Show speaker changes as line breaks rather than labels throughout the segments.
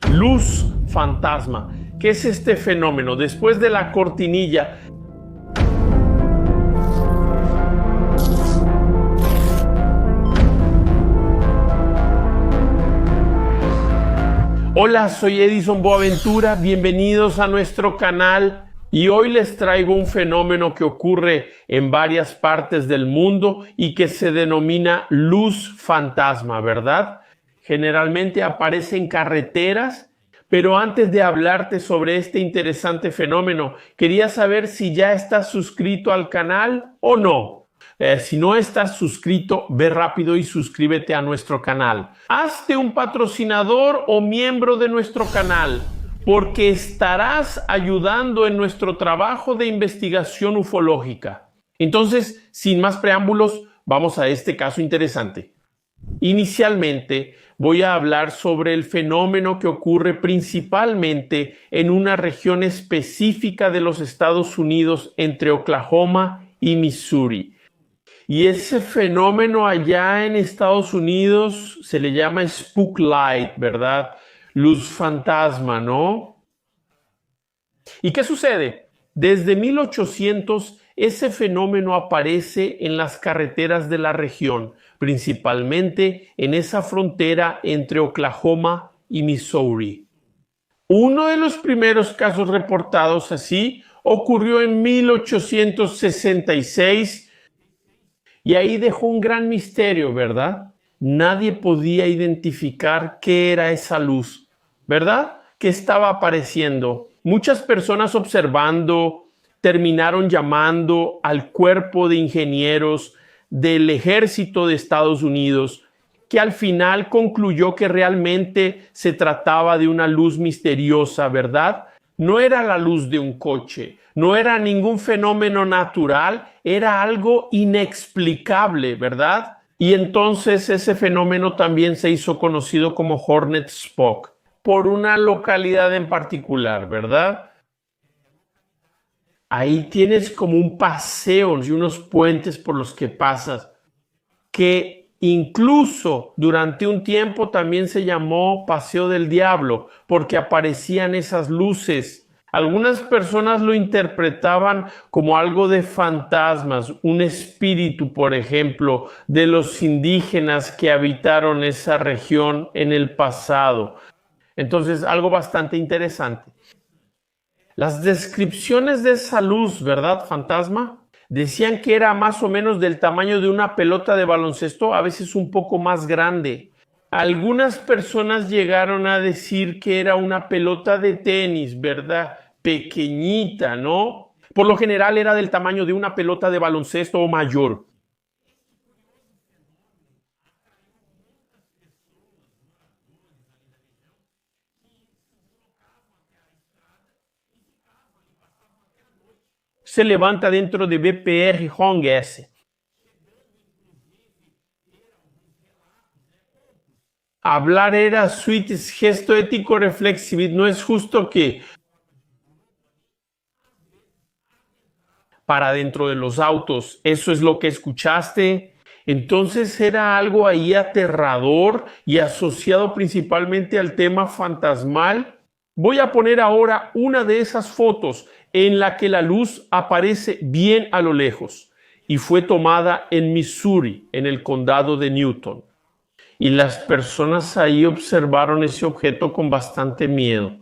Luz fantasma. ¿Qué es este fenómeno? Después de la cortinilla. Hola, soy Edison Boaventura, bienvenidos a nuestro canal y hoy les traigo un fenómeno que ocurre en varias partes del mundo y que se denomina luz fantasma, ¿verdad? Generalmente aparece en carreteras, pero antes de hablarte sobre este interesante fenómeno, quería saber si ya estás suscrito al canal o no. Si no estás suscrito, ve rápido y suscríbete a nuestro canal. Hazte un patrocinador o miembro de nuestro canal, porque estarás ayudando en nuestro trabajo de investigación ufológica. Entonces, sin más preámbulos, vamos a este caso interesante. Inicialmente, voy a hablar sobre el fenómeno que ocurre principalmente en una región específica de los Estados Unidos entre Oklahoma y Missouri. Y ese fenómeno allá en Estados Unidos se le llama spook light, ¿verdad? Luz fantasma, ¿no? ¿Y qué sucede? Desde 1800 ese fenómeno aparece en las carreteras de la región, principalmente en esa frontera entre Oklahoma y Missouri. Uno de los primeros casos reportados así ocurrió en 1866 y ahí dejó un gran misterio, ¿verdad? Nadie podía identificar qué era esa luz, ¿verdad? ¿Qué estaba apareciendo? Muchas personas observando terminaron llamando al cuerpo de ingenieros del ejército de Estados Unidos, que al final concluyó que realmente se trataba de una luz misteriosa, ¿verdad? No era la luz de un coche, no era ningún fenómeno natural, era algo inexplicable, ¿verdad? Y entonces ese fenómeno también se hizo conocido como Hornet Spook, por una localidad en particular, ¿verdad? Ahí tienes como un paseo y unos puentes por los que pasas, que incluso durante un tiempo también se llamó Paseo del Diablo, porque aparecían esas luces. Algunas personas lo interpretaban como algo de fantasmas, un espíritu, por ejemplo, de los indígenas que habitaron esa región en el pasado. Entonces, algo bastante interesante. Las descripciones de esa luz, ¿verdad, fantasma? Decían que era más o menos del tamaño de una pelota de baloncesto, a veces un poco más grande. Algunas personas llegaron a decir que era una pelota de tenis, ¿verdad? Pequeñita, ¿no? Por lo general era del tamaño de una pelota de baloncesto o mayor. Se levanta dentro de BPR Hong S. Hablar era suite, es gesto ético reflexivo. No es justo que para dentro de los autos, eso es lo que escuchaste. Entonces era algo ahí aterrador y asociado principalmente al tema fantasmal. Voy a poner ahora una de esas fotos en la que la luz aparece bien a lo lejos y fue tomada en Missouri, en el condado de Newton. Y las personas ahí observaron ese objeto con bastante miedo.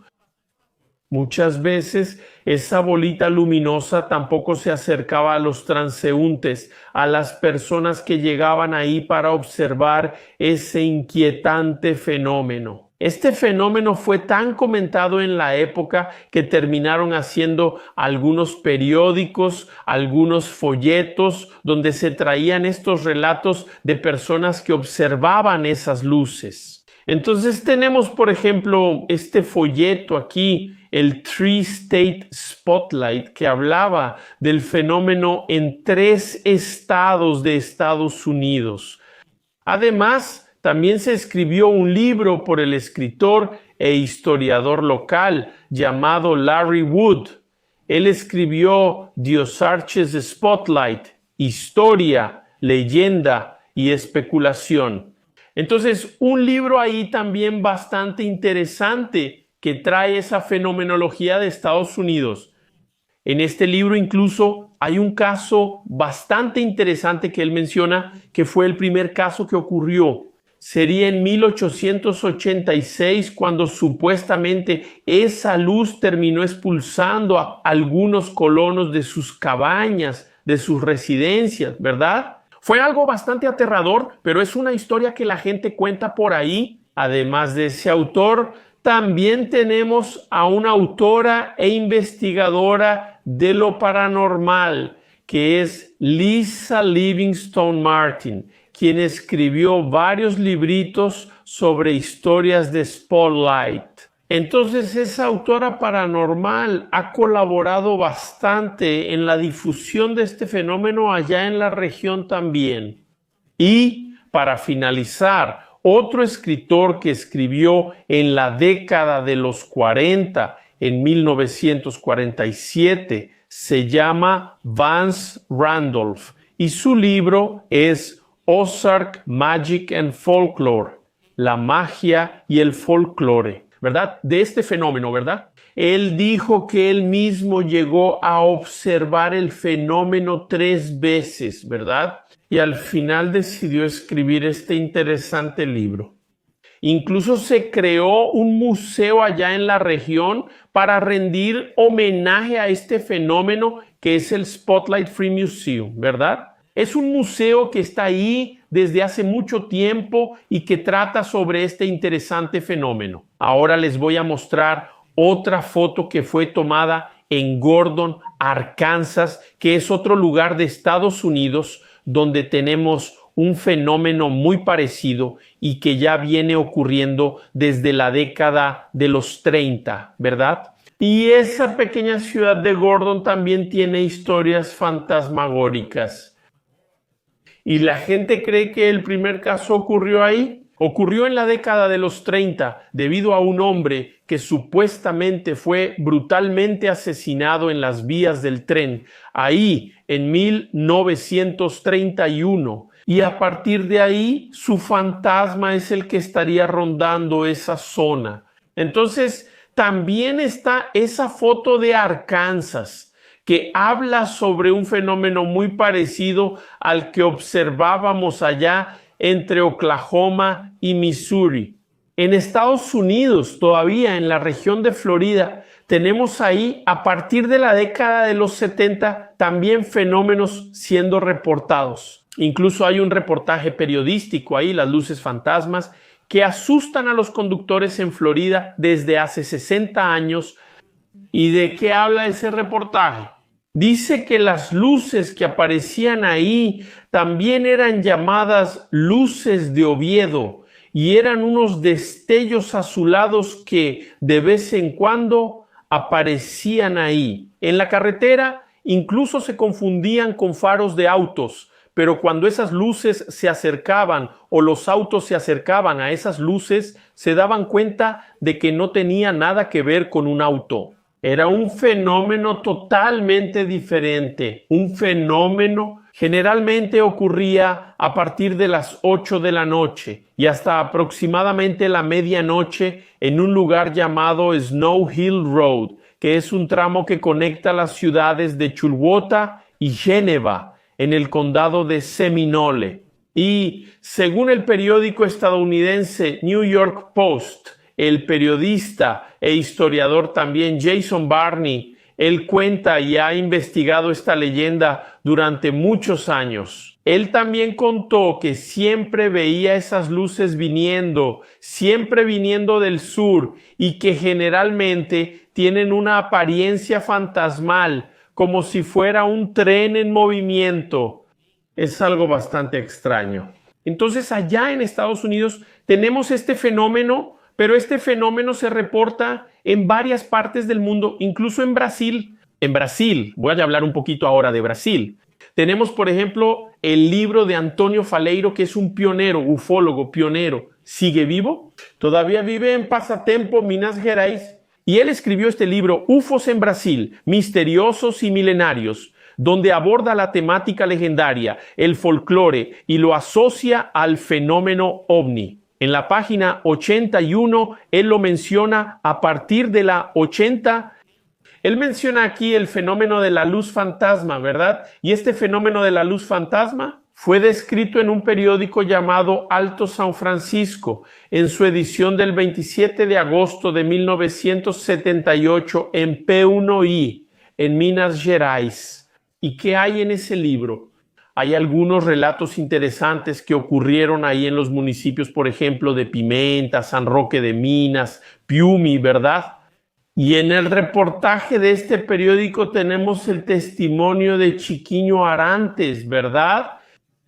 Muchas veces esa bolita luminosa tampoco se acercaba a los transeúntes, a las personas que llegaban ahí para observar ese inquietante fenómeno. Este fenómeno fue tan comentado en la época que terminaron haciendo algunos periódicos, algunos folletos donde se traían estos relatos de personas que observaban esas luces. Entonces tenemos, por ejemplo, este folleto aquí, el Three State Spotlight, que hablaba del fenómeno en 3 estados de Estados Unidos. Además, también se escribió un libro por el escritor e historiador local llamado Larry Wood. Él escribió The Ozarches Spotlight, Historia, Leyenda y Especulación. Entonces, un libro ahí también bastante interesante que trae esa fenomenología de Estados Unidos. En este libro incluso hay un caso bastante interesante que él menciona, que fue el primer caso que ocurrió. Sería en 1886 cuando supuestamente esa luz terminó expulsando a algunos colonos de sus cabañas, de sus residencias, ¿verdad? Fue algo bastante aterrador, pero es una historia que la gente cuenta por ahí. Además de ese autor, también tenemos a una autora e investigadora de lo paranormal, que es Lisa Livingston Martin, quien escribió varios libritos sobre historias de Spotlight. Entonces, esa autora paranormal ha colaborado bastante en la difusión de este fenómeno allá en la región también. Y para finalizar, otro escritor que escribió en la década de los 40, en 1947, se llama Vance Randolph y su libro es Ozark Magic and Folklore, la magia y el folclore, ¿verdad? De este fenómeno, ¿verdad? Él dijo que él mismo llegó a observar el fenómeno 3 veces, ¿verdad? Y al final decidió escribir este interesante libro. Incluso se creó un museo allá en la región para rendir homenaje a este fenómeno que es el Spotlight Free Museum, ¿verdad? Es un museo que está ahí desde hace mucho tiempo y que trata sobre este interesante fenómeno. Ahora les voy a mostrar otra foto que fue tomada en Gordon, Arkansas, que es otro lugar de Estados Unidos donde tenemos un fenómeno muy parecido y que ya viene ocurriendo desde la década de los 30, ¿verdad? Y esa pequeña ciudad de Gordon también tiene historias fantasmagóricas. ¿Y la gente cree que el primer caso ocurrió ahí? Ocurrió en la década de los 30 debido a un hombre que supuestamente fue brutalmente asesinado en las vías del tren, ahí en 1931. Y a partir de ahí, su fantasma es el que estaría rondando esa zona. Entonces, también está esa foto de Arkansas, que habla sobre un fenómeno muy parecido al que observábamos allá entre Oklahoma y Missouri. En Estados Unidos, todavía en la región de Florida, tenemos ahí, a partir de la década de los 70, también fenómenos siendo reportados. Incluso hay un reportaje periodístico ahí, las luces fantasmas, que asustan a los conductores en Florida desde hace 60 años. ¿Y de qué habla ese reportaje? Dice que las luces que aparecían ahí también eran llamadas luces de Oviedo y eran unos destellos azulados que de vez en cuando aparecían ahí. En la carretera incluso se confundían con faros de autos, pero cuando esas luces se acercaban o los autos se acercaban a esas luces, se daban cuenta de que no tenía nada que ver con un auto. Era un fenómeno totalmente diferente, un fenómeno generalmente ocurría a partir de las 8 de la noche y hasta aproximadamente la medianoche en un lugar llamado Snow Hill Road, que es un tramo que conecta las ciudades de Chulwota y Geneva en el condado de Seminole. Y según el periódico estadounidense New York Post, el periodista e historiador también Jason Barney, él cuenta y ha investigado esta leyenda durante muchos años. Él también contó que siempre veía esas luces siempre viniendo del sur y que generalmente tienen una apariencia fantasmal, como si fuera un tren en movimiento. Es algo bastante extraño. Entonces, allá en Estados Unidos tenemos este fenómeno, pero este fenómeno se reporta en varias partes del mundo, incluso en Brasil. En Brasil, voy a hablar un poquito ahora de Brasil. Tenemos, por ejemplo, el libro de Antonio Faleiro, que es un pionero, ufólogo pionero. ¿Sigue vivo? Todavía vive en Passatempo, Minas Gerais. Y él escribió este libro, UFOs en Brasil, misteriosos y milenarios, donde aborda la temática legendaria, el folclore y lo asocia al fenómeno ovni. En la página 81, él lo menciona a partir de la 80. Él menciona aquí el fenómeno de la luz fantasma, ¿verdad? Y este fenómeno de la luz fantasma fue descrito en un periódico llamado Alto San Francisco, en su edición del 27 de agosto de 1978 en P1I, en Minas Gerais. ¿Y qué hay en ese libro? Hay algunos relatos interesantes que ocurrieron ahí en los municipios, por ejemplo, de Pimenta, San Roque de Minas, Piumi, ¿verdad? Y en el reportaje de este periódico tenemos el testimonio de Chiquiño Arantes, ¿verdad?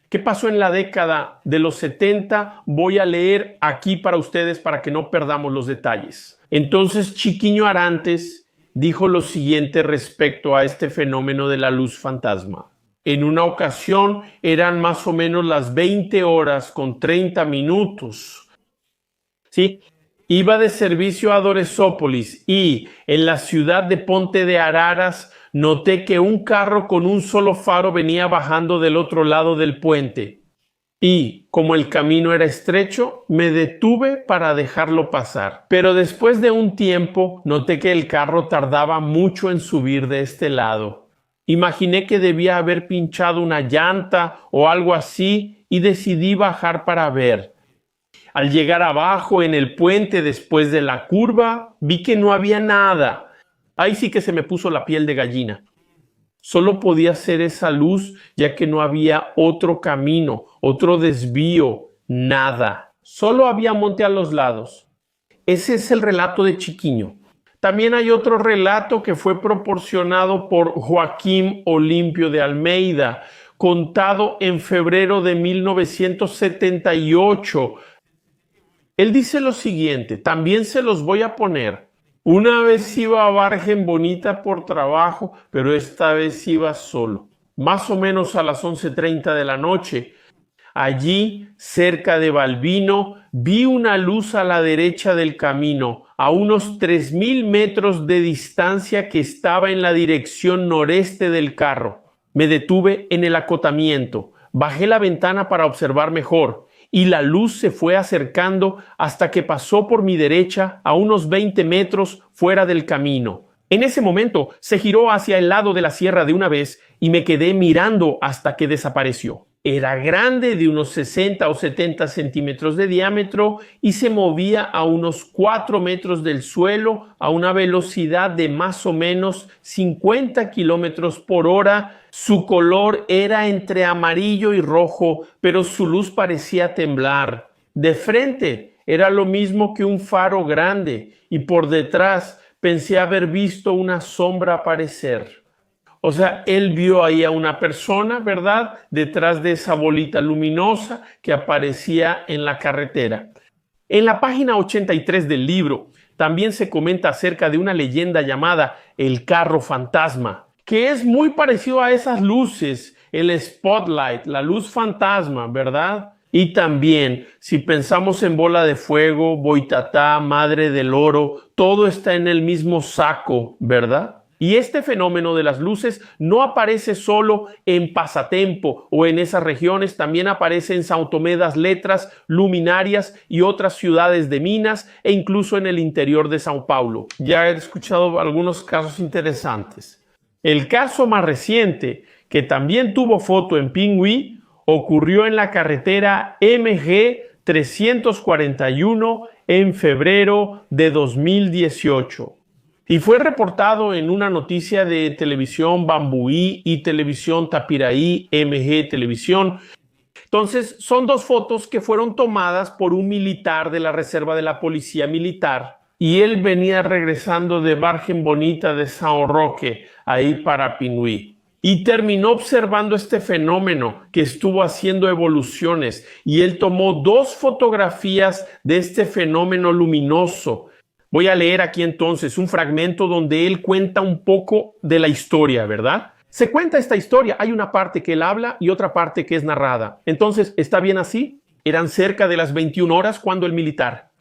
¿Qué pasó en la década de los 70? Voy a leer aquí para ustedes para que no perdamos los detalles. Entonces Chiquiño Arantes dijo lo siguiente respecto a este fenómeno de la luz fantasma. En una ocasión eran más o menos las 20 horas con 30 minutos. ¿Sí? Iba de servicio a Doresópolis y en la ciudad de Ponte de Araras noté que un carro con un solo faro venía bajando del otro lado del puente. Y, como el camino era estrecho, me detuve para dejarlo pasar. Pero después de un tiempo noté que el carro tardaba mucho en subir de este lado. Imaginé que debía haber pinchado una llanta o algo así y decidí bajar para ver. Al llegar abajo en el puente después de la curva, vi que no había nada. Ahí sí que se me puso la piel de gallina. Solo podía ser esa luz, ya que no había otro camino, otro desvío, nada. Solo había monte a los lados. Ese es el relato de Chiquiño. También hay otro relato que fue proporcionado por Joaquín Olimpio de Almeida, contado en febrero de 1978. Él dice lo siguiente, también se los voy a poner. Una vez iba a Vargen Bonita por trabajo, pero esta vez iba solo. Más o menos a las 11:30 de la noche. Allí, cerca de Balbino, vi una luz a la derecha del camino, a unos 3,000 metros de distancia que estaba en la dirección noreste del carro. Me detuve en el acotamiento, bajé la ventana para observar mejor. Y la luz se fue acercando hasta que pasó por mi derecha a unos 20 metros fuera del camino. En ese momento se giró hacia el lado de la sierra de una vez y me quedé mirando hasta que desapareció. Era grande, de unos 60 o 70 centímetros de diámetro y se movía a unos 4 metros del suelo a una velocidad de más o menos 50 kilómetros por hora. Su color era entre amarillo y rojo, pero su luz parecía temblar. De frente era lo mismo que un faro grande y por detrás pensé haber visto una sombra aparecer. O sea, él vio ahí a una persona, ¿verdad?, detrás de esa bolita luminosa que aparecía en la carretera. En la página 83 del libro también se comenta acerca de una leyenda llamada el carro fantasma, que es muy parecido a esas luces, el spotlight, la luz fantasma, ¿verdad? Y también, si pensamos en Bola de Fuego, Boitatá, Madre del Oro, todo está en el mismo saco, ¿verdad? Y este fenómeno de las luces no aparece solo en Pasatiempo o en esas regiones, también aparece en São Tomé das Letras, Luminarias y otras ciudades de Minas e incluso en el interior de São Paulo. Ya he escuchado algunos casos interesantes. El caso más reciente, que también tuvo foto en Pingüí, ocurrió en la carretera MG 341 en febrero de 2018. Y fue reportado en una noticia de Televisión Bambuí y Televisión Tapiraí, MG Televisión. Entonces, son dos fotos que fueron tomadas por un militar de la reserva de la Policía Militar. Y él venía regresando de Vargen Bonita de São Roque, ahí para Pingüí. Y terminó observando este fenómeno que estuvo haciendo evoluciones. Y él tomó dos fotografías de este fenómeno luminoso. Voy a leer aquí entonces un fragmento donde él cuenta un poco de la historia, ¿verdad? Se cuenta esta historia, hay una parte que él habla y otra parte que es narrada. Entonces, ¿está bien así? Eran cerca de las 21 horas cuando el militar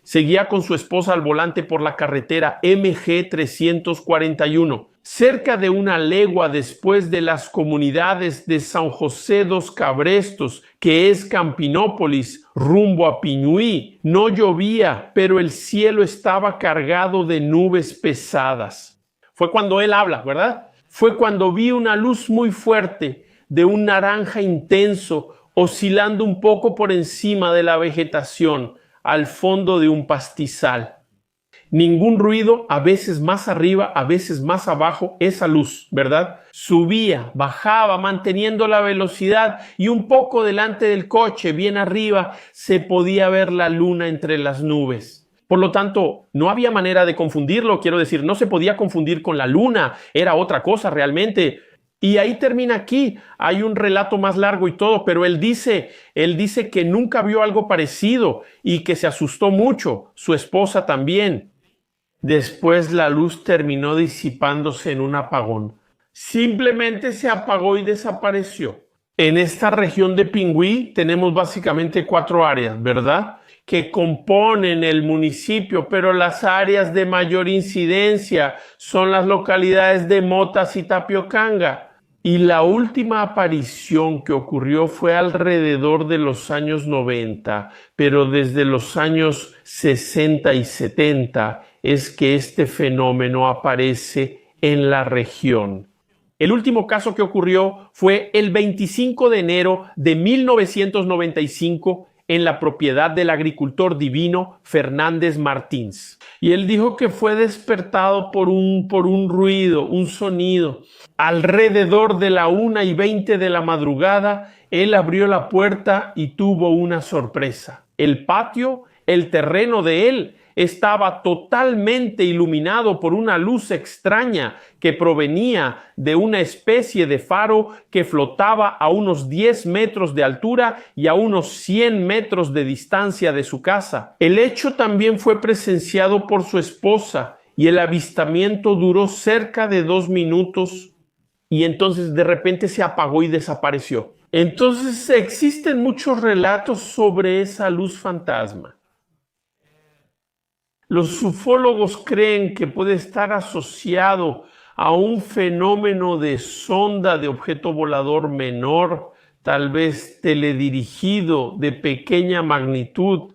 seguía con su esposa al volante por la carretera MG 341 cerca de una legua después de las comunidades de San José dos Cabrestos, que es Campinópolis, rumbo a Piñuí. No llovía, pero el cielo estaba cargado de nubes pesadas. Fue cuando él habla, ¿verdad? Fue cuando vi una luz muy fuerte, de un naranja intenso, oscilando un poco por encima de la vegetación, al fondo de un pastizal. Ningún ruido, a veces más arriba, a veces más abajo, esa luz, ¿verdad? Subía, bajaba, manteniendo la velocidad y un poco delante del coche, bien arriba, se podía ver la luna entre las nubes. Por lo tanto, no había manera de confundirlo, quiero decir, no se podía confundir con la luna, era otra cosa realmente. Y ahí termina aquí, hay un relato más largo y todo, pero él dice que nunca vio algo parecido y que se asustó mucho, su esposa también. Después la luz terminó disipándose en un apagón. Simplemente se apagó y desapareció. En esta región de Piñuí tenemos básicamente 4 áreas, ¿verdad?, que componen el municipio, pero las áreas de mayor incidencia son las localidades de Motas y Tapiocanga. Y la última aparición que ocurrió fue alrededor de los años 90, pero desde los años 60 y 70 es que este fenómeno aparece en la región. El último caso que ocurrió fue el 25 de enero de 1995 en la propiedad del agricultor divino Fernández Martins. Y él dijo que fue despertado por un ruido, un sonido. Alrededor de la 1:20 de la madrugada, él abrió la puerta y tuvo una sorpresa. El patio, el terreno de él, estaba totalmente iluminado por una luz extraña que provenía de una especie de faro que flotaba a unos 10 metros de altura y a unos 100 metros de distancia de su casa. El hecho también fue presenciado por su esposa y el avistamiento duró cerca de 2 minutos y entonces de repente se apagó y desapareció. Entonces existen muchos relatos sobre esa luz fantasma. Los ufólogos creen que puede estar asociado a un fenómeno de sonda de objeto volador menor, tal vez teledirigido, de pequeña magnitud,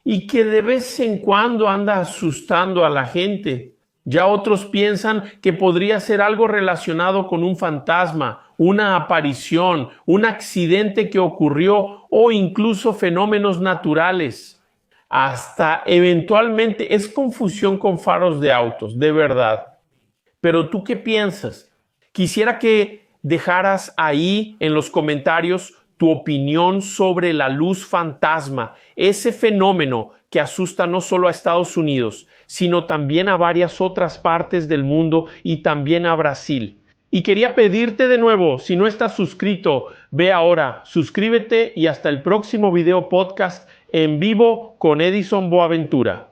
y que de vez en cuando anda asustando a la gente. Ya otros piensan que podría ser algo relacionado con un fantasma, una aparición, un accidente que ocurrió o incluso fenómenos naturales. Hasta eventualmente es confusión con faros de autos, de verdad. Pero ¿tú qué piensas? Quisiera que dejaras ahí en los comentarios tu opinión sobre la luz fantasma, ese fenómeno que asusta no solo a Estados Unidos, sino también a varias otras partes del mundo y también a Brasil. Y quería pedirte de nuevo, si no estás suscrito, ve ahora, suscríbete y hasta el próximo video podcast en vivo con Edison Boaventura.